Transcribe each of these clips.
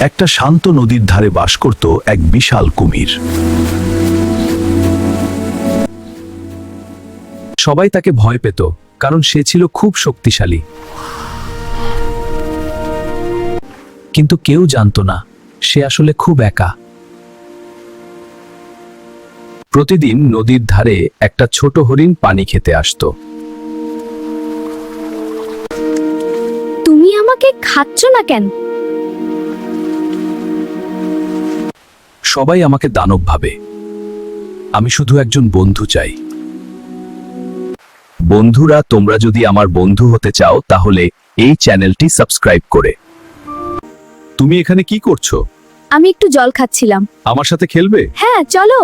একটা শান্ত নদীর ধারে বাস করত এক বিশাল কুমির। সবাই তাকে ভয় পেত, কারণ সে ছিল খুব শক্তিশালী। কিন্তু কেউ জানতো না সে আসলে খুব একা। প্রতিদিন নদীর ধারে একটা ছোট হরিণ পানি খেতে আসতো। তুমি আমাকে খাচ্ছ না কেন? সবাই আমাকে দানব ভাবে। আমি শুধু একজন বন্ধু চাই। বন্ধুরা, তোমরা যদি আমার বন্ধু হতে চাও তাহলে এই চ্যানেলটি সাবস্ক্রাইব করে। তুমি এখানে কি করছো? আমি একটু জল খাচ্ছিলাম। আমার সাথে খেলবে? হ্যাঁ, চলো।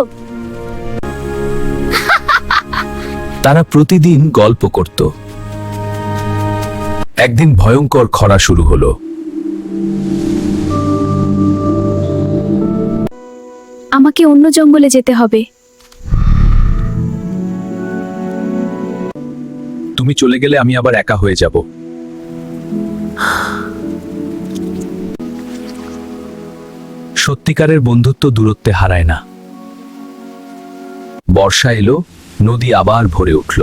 তারা প্রতিদিন গল্প করত। একদিন ভয়ঙ্কর খরা শুরু হলো। আমাকে অন্য জঙ্গলে যেতে হবে। তুমি চলে গেলে আমি আবার একা হয়ে যাব। সত্যিকারের বন্ধুত্ব দূরত্বে হারায় না। বর্ষা এলো, নদী আবার ভরে উঠল।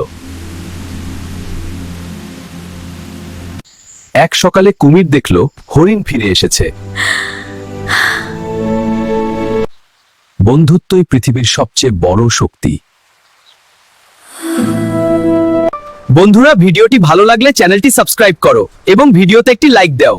এক সকালে কুমির দেখল হরিণ ফিরে এসেছে। বন্ধুত্বই পৃথিবীর সবচেয়ে বড় শক্তি। বন্ধুরা, ভিডিওটি ভালো লাগলে চ্যানেলটি সাবস্ক্রাইব করো এবং ভিডিওতে একটি লাইক দাও।